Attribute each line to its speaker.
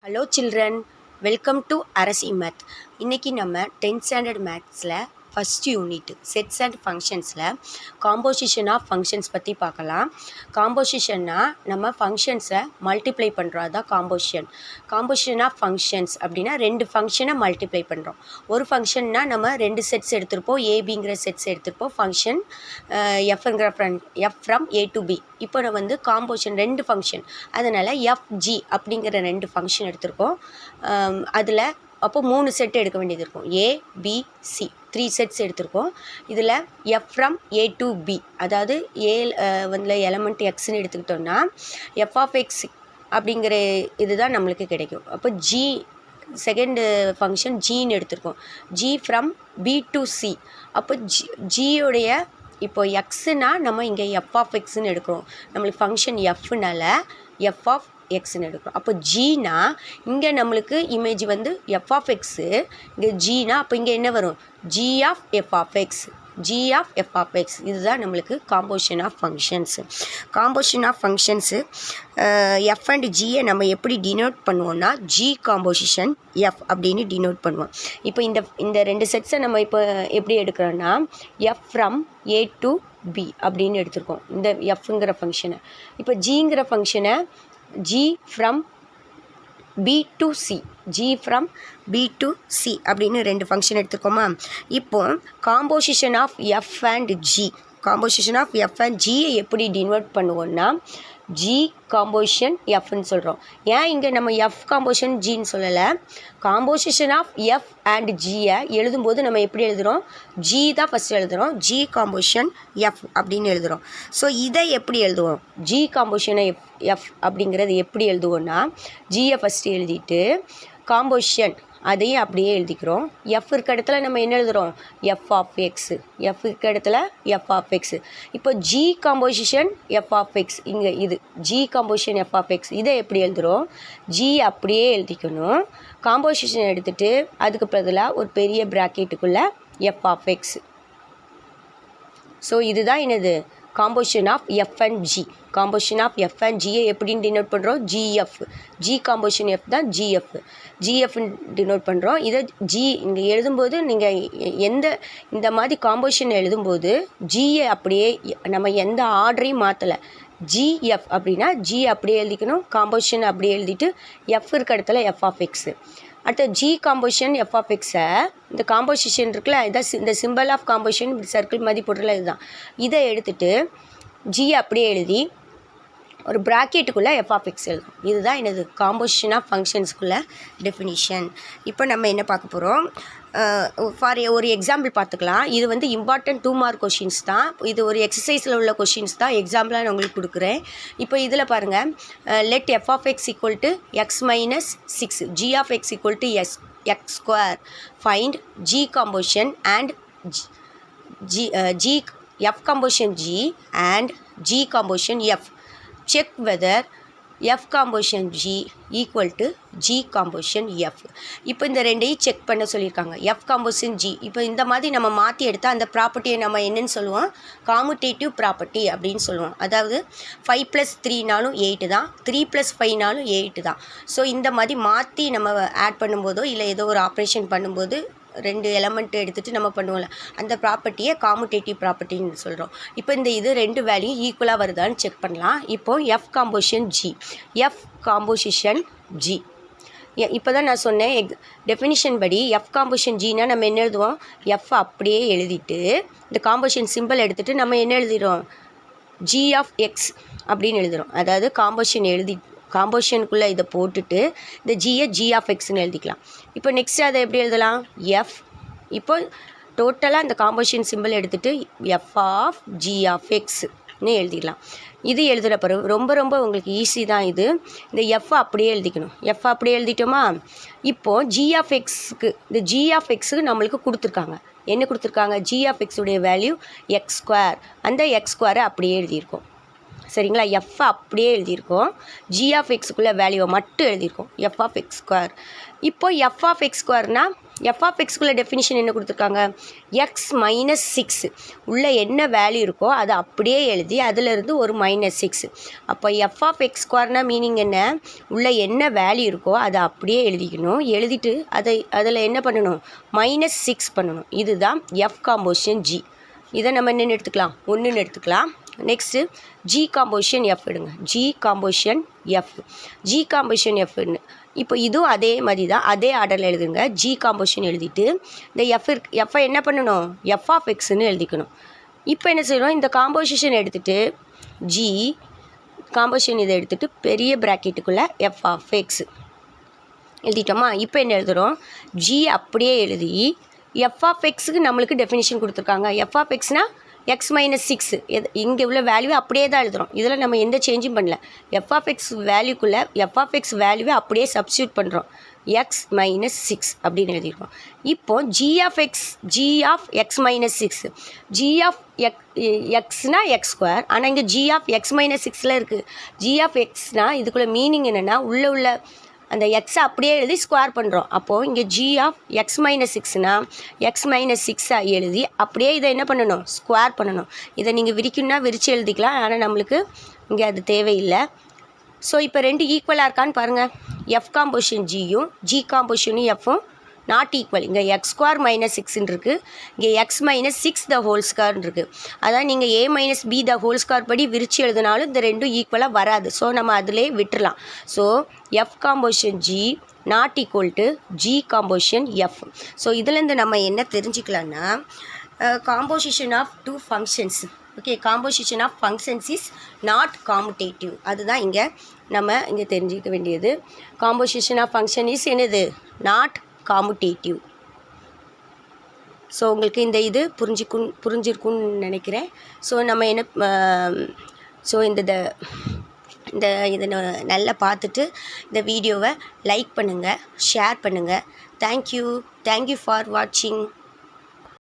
Speaker 1: Hello children, welcome to Arasi Math. இன்னைக்கு நம்ம 10th standard mathsல ஃபர்ஸ்ட் யூனிட் செட்ஸ் அண்ட் ஃபங்க்ஷன்ஸில் காம்போசிஷன் ஆஃப் ஃபங்க்ஷன்ஸ் பற்றி பார்க்கலாம். காம்போசிஷன்னா நம்ம ஃபங்க்ஷன்ஸை மல்டிப்ளை பண்ணுறோம், அதான் காம்போசிஷன் ஆஃப் ஃபங்க்ஷன்ஸ் அப்படின்னா ரெண்டு ஃபங்க்ஷனை மல்டிப்ளை பண்ணுறோம். ஒரு ஃபங்க்ஷன்னா நம்ம ரெண்டு செட்ஸ் எடுத்திருப்போம், ஏபிங்கிற செட்ஸ் எடுத்திருப்போம், function F from A to B. இப்போ நம்ம வந்து காம்போசிஷன் ரெண்டு ஃபங்க்ஷன், அதனால் எஃப்ஜி அப்படிங்கிற ரெண்டு ஃபங்க்ஷன் எடுத்திருக்கோம். அதில் அப்போ 3 செட் எடுக்க வேண்டியது இருக்கும். ஏ பி சி 3 செட்ஸ் எடுத்திருக்கோம். இதில் F from A to B, அதாவது ஏ வந்து எலமெண்ட் எக்ஸ்ன்னு எடுத்துக்கிட்டோம்னா எஃப் ஆஃப் எக்ஸ் அப்படிங்கிற இதுதான் நம்மளுக்கு கிடைக்கும். அப்போ ஜி செகண்டு ஃபங்க்ஷன் ஜின்னு எடுத்திருக்கோம். G from B to C. அப்போ ஜியோடைய இப்போ எக்ஸுனா நம்ம இங்கே எஃப் ஆஃப் எக்ஸ்ன்னு எடுக்கிறோம். நம்மளுக்கு ஃபங்க்ஷன் எஃப்னால எஃப் ஆஃப் எக்ஸ்ன்னு எடுக்கிறோம். அப்போ ஜீனா இங்கே நம்மளுக்கு இமேஜ் வந்து எஃப் ஆஃப் எக்ஸு, இங்கே ஜீனா அப்போ இங்கே என்ன வரும்? G of F of X, G of F of X. இதுதான் நம்மளுக்கு composition of functions. Composition of functions F and ஜியை நம்ம எப்படி டினோட் பண்ணுவோம்னா ஜி காம்போசிஷன் எஃப் அப்படின்னு டினோட் பண்ணுவோம். இப்போ இந்த ரெண்டு செட்ஸை நம்ம இப்போ எப்படி எடுக்கிறோன்னா F from A to B அப்படின்னு எடுத்திருக்கோம் இந்த எஃப்ங்கிற ஃபங்க்ஷனை. இப்போ ஜிங்கிற ஃபங்க்ஷனை G from B to C, G from B to C அப்படின்னு ரெண்டு ஃபங்க்ஷன் எடுத்துக்கோமா. இப்போ composition of F and G, composition of F and ஜியை எப்படி டினோட் பண்ணுவோம்னா ஜி காம்போசிஷன் எஃப்னு சொல்கிறோம். ஏன் இங்கே நம்ம எஃப் காம்போசிஷன் ஜின்னு சொல்லலை? காம்போசிஷன் ஆஃப் எஃப் அண்ட் ஜியை எழுதும்போது நம்ம எப்படி எழுதுகிறோம்? ஜி தான் ஃபஸ்ட்டு எழுதுகிறோம், ஜி காம்போசிஷன் எஃப் அப்படின்னு எழுதுகிறோம். ஸோ இதை எப்படி எழுதுவோம்? ஜி காம்போசிஷனை எஃப் அப்படிங்கிறது எப்படி எழுதுவோன்னா ஜியை ஃபஸ்ட்டு எழுதிட்டு காம்போசிஷன் அதையும் அப்படியே எழுதிக்கிறோம். எஃப் இருக்க இடத்துல நம்ம என்ன எழுதுகிறோம்? எஃப் ஆஃப் எக்ஸு, எஃப் இருக்க இடத்துல எஃப் ஆஃப் எக்ஸு. இப்போ G composition F of X, இங்கே இது G composition F of X. இதை எப்படி எழுதுகிறோம்? ஜி அப்படியே எழுதிக்கணும். காம்போசிஷன் எடுத்துகிட்டு அதுக்கு பதிலாக ஒரு பெரிய ப்ராக்கெட்டுக்குள்ளே எஃப் ஆஃப் எக்ஸ். ஸோ இதுதான் என்னது? Composition of F and G. Composition of F and ஜியை எப்படின்னு டினோட் பண்ணுறோம்? ஜிஎஃப். ஜி காம்போசிஷன் எஃப் தான் ஜிஎஃப், ஜிஎஃப்னு டினோட் பண்ணுறோம். இதை ஜி இங்கே எழுதும்போது நீங்கள் இந்த மாதிரி காம்போசிஷன் எழுதும்போது ஜியை அப்படியே நம்ம எந்த ஆர்டரையும் மாற்றலை. ஜிஎஃப் அப்படின்னா ஜி அப்படியே எழுதிக்கணும், காம்போசிஷன் அப்படியே எழுதிட்டு எஃப் இருக்க இடத்துல எஃப் ஆஃப் எக்ஸு. அடுத்த ஜி காம்போசிஷன் எஃப் ஆஃப் எக்ஸை இந்த காம்போசிஷன் இருக்குல்ல, இதான் இந்த சிம்பிள் ஆஃப் காம்போசிஷன் இப்படி சர்க்கிள் மாதிரி போட்டுல இதுதான். இதை எடுத்துகிட்டு ஜி அப்படியே எழுதி ஒரு ப்ராக்கெட்டுக்குள்ளே எஃப் ஆஃப் எக்ஸ் எழுதும். இதுதான் என்னது? காம்போசிஷன் ஆஃப் ஃபங்க்ஷன்ஸ்குள்ளே டெஃபினிஷன். இப்போ நம்ம என்ன பார்க்க போகிறோம்? ஃபார் ஒரு எக்ஸாம்பிள் பார்த்துக்கலாம். இது வந்து இம்பார்ட்டன்ட் 2 மார்க் கொஷின்ஸ் தான். இது ஒரு எக்ஸசைஸில் உள்ள கொஷின்ஸ் தான், எக்ஸாம்பிளாக நான் உங்களுக்கு கொடுக்குறேன். இப்போ இதில் பாருங்கள், let F of X equal to X minus 6, G of X equal to X square. Find G composition and G F composition G and G composition F. Check whether F composition G equal to G composition F. இப்போ இந்த ரெண்டையும் check பண்ண சொல்லியிருக்காங்க. F composition G இப்போ இந்த மாதிரி நம்ம மாற்றி எடுத்தால் அந்த ப்ராப்பர்ட்டியை நம்ம என்னென்னு சொல்லுவோம்? காமுடேட்டிவ் ப்ராப்பர்ட்டி அப்படின்னு சொல்லுவோம். அதாவது 5 + 3நாலும் 8 தான், 3 + 5நாலும் 8 தான். ஸோ இந்த மாதிரி மாற்றி நம்ம ஆட் பண்ணும்போதோ இல்லை ஏதோ ஒரு ஆப்ரேஷன் பண்ணும்போது ரெண்டு எலமெண்ட்டு எடுத்துகிட்டு நம்ம பண்ணுவோம்ல, அந்த ப்ராப்பர்ட்டியை காமுடேட்டிவ் ப்ராப்பர்ட்டின்னு சொல்கிறோம். இப்போ இது ரெண்டு வேல்யூ ஈக்குவலாக வருதான்னு செக் பண்ணலாம். இப்போது F composition G, F composition G இப்போ தான் நான் சொன்னேன் டெஃபினிஷன் படி எஃப் காம்போசிஷன் ஜின்னா நம்ம என்ன எழுதுவோம்? எஃப் அப்படியே எழுதிட்டு இந்த காம்போசிஷன் சிம்பிள் எடுத்துகிட்டு நம்ம என்ன எழுதிடுறோம்? ஜி ஆஃப் எக்ஸ் அப்படின்னு எழுதுகிறோம். அதாவது காம்போசிஷனுக்குள்ளே இதை போட்டுட்டு இந்த ஜியை ஜி ஆஃப் எக்ஸ்ன்னு எழுதிக்கலாம். இப்போ நெக்ஸ்ட் அதை எப்படி எழுதலாம்? எஃப் இப்போ டோட்டலாக இந்த காம்போசிஷன் சிம்பிள் எடுத்துகிட்டு எஃப் ஆஃப் ஜி ஆஃப் எக்ஸ்ன்னு எழுதிடலாம். இது எழுதுகிற பிறகு ரொம்ப உங்களுக்கு ஈஸி தான் இது. இந்த எஃப் அப்படியே எழுதிக்கணும். எஃப் அப்படியே எழுதிட்டோமா? இப்போது ஜி ஆஃப் எக்ஸுக்கு இந்த ஜி ஆஃப் எக்ஸுக்கு நம்மளுக்கு கொடுத்துருக்காங்க. என்ன கொடுத்துருக்காங்க? ஜி ஆஃப் எக்ஸுடைய வேல்யூ எக்ஸ் ஸ்கொயர். அந்த எக்ஸ் ஸ்கொயரை அப்படியே எழுதியிருக்கோம். சரிங்களா? எஃப் அப்படியே எழுதியிருக்கோம். ஜி ஆஃப் எக்ஸுக்குள்ளே வேல்யூவை மட்டும் எழுதியிருக்கோம், எஃப் ஆஃப் எக்ஸ் ஸ்கொயர். இப்போ எஃப் ஆஃப் எக்ஸ் ஸ்கொயர்னால் எஃப் ஆஃப் எக்ஸ்குள்ள டெஃபினிஷன் என்ன கொடுத்துருக்காங்க, எக்ஸ் மைனஸ் 6 உள்ள என்ன வேல்யூ இருக்கோ அதை அப்படியே எழுதி அதிலிருந்து ஒரு -6. அப்போ எஃப் ஆஃப் எக்ஸ் ஸ்கொயர்னா மீனிங் என்ன, உள்ள என்ன வேல்யூ இருக்கோ அதை அப்படியே எழுதிக்கணும். எழுதிட்டு அதில் என்ன பண்ணணும், -6 பண்ணணும். இதுதான் எஃப் காம்போசிஷன் ஜி. இதை நம்ம என்னென்னு எடுத்துக்கலாம், 1ன்னு எடுத்துக்கலாம். நெக்ஸ்ட்டு ஜி காம்போசிஷன் எஃப் எடுங்க. ஜி காம்போசிஷன் எஃப்னு இப்போ இதுவும் அதே மாதிரி தான், அதே ஆர்டரில் எழுதுங்க. ஜி காம்போசிஷன் எழுதிட்டு இந்த எஃப்ஐ என்ன பண்ணணும், எஃப் ஆஃப் எக்ஸ்ன்னு எழுதிக்கணும். இப்போ என்ன செய்யணும், இந்த காம்போசிஷன் எடுத்துகிட்டு ஜி காம்போசிஷன் இதை எடுத்துகிட்டு பெரிய ப்ராக்கெட்டுக்குள்ளே எஃப் ஆஃப் எக்ஸ் எழுதிட்டோமா. இப்போ என்ன எழுதுகிறோம், ஜி அப்படியே எழுதி எஃப் ஆஃப் எக்ஸுக்கு நம்மளுக்கு டெஃபினிஷன் கொடுத்துருக்காங்க. எஃப் ஆஃப் எக்ஸ்னால் எக்ஸ் -6 இங்கே உள்ள வேல்யூ அப்படியே தான் எழுதுகிறோம். இதில் நம்ம எந்த சேஞ்சும் பண்ணல. எஃப் ஆஃப் எக்ஸ் வேல்யூக்குள்ளே எஃப் ஆஃப் எக்ஸ் வேல்யூவை அப்படியே சப்ஸ்டியூட் பண்ணுறோம். எக்ஸ் -6 அப்படின்னு எழுதியிருக்கோம். இப்போ G of X -6 G of எக்ஸ்னால் எக்ஸ் ஸ்கொயர். ஆனால் இங்கே ஜி ஆஃப் எக்ஸ் -6 இருக்குது. ஜி ஆஃப் எக்ஸ்னால் இதுக்குள்ள மீனிங் என்னென்னா உள்ள அந்த எக்ஸை அப்படியே எழுதி ஸ்கொயர் பண்ணுறோம். அப்போது இங்கே ஜி ஆஃப் எக்ஸ் -6னா எக்ஸ் -6 எழுதி அப்படியே இதை என்ன பண்ணணும், ஸ்கொயர் பண்ணணும். இதை நீங்கள் விரிக்கணும்னா விரித்து எழுதிக்கலாம், ஆனால் நம்மளுக்கு இங்கே அது தேவையில்லை. ஸோ இப்போ ரெண்டு ஈக்குவலாக இருக்கான்னு பாருங்கள். எஃப் காம்போசிஷன் ஜியும் ஜி காம்போசிஷனும் எஃப்பும் நாட் ஈக்குவல். இங்கே எக்ஸ் ஸ்கொயர் -6 இருக்குது, இங்கே எக்ஸ் -6 த ஹோல் ஸ்கொயர்னு இருக்குது. அதான் நீங்கள் a - b the whole square படி விரித்து எழுதினாலும் இந்த ரெண்டும் ஈக்குவலாக வராது. ஸோ நம்ம அதிலே விட்டுடலாம். So F composition G not equal to G composition F. So இதுலேருந்து நம்ம என்ன தெரிஞ்சுக்கலான்னா, composition of two functions, okay, composition of functions is not commutative. அதுதான் நம்ம இங்கே தெரிஞ்சிக்க வேண்டியது. காம்போசிஷன் ஆஃப் ஃபங்க்ஷன் இஸ் என்னது, நாட் காமுடேட்டிவ். ஸோ உங்களுக்கு இந்த இது புரிஞ்சிருக்குன்னு நினைக்கிறேன். ஸோ நம்ம ஸோ இதை நல்லா பார்த்துட்டு இந்த வீடியோவை லைக் பண்ணுங்கள், ஷேர் பண்ணுங்கள். தேங்க்யூ ஃபார் வாட்சிங்.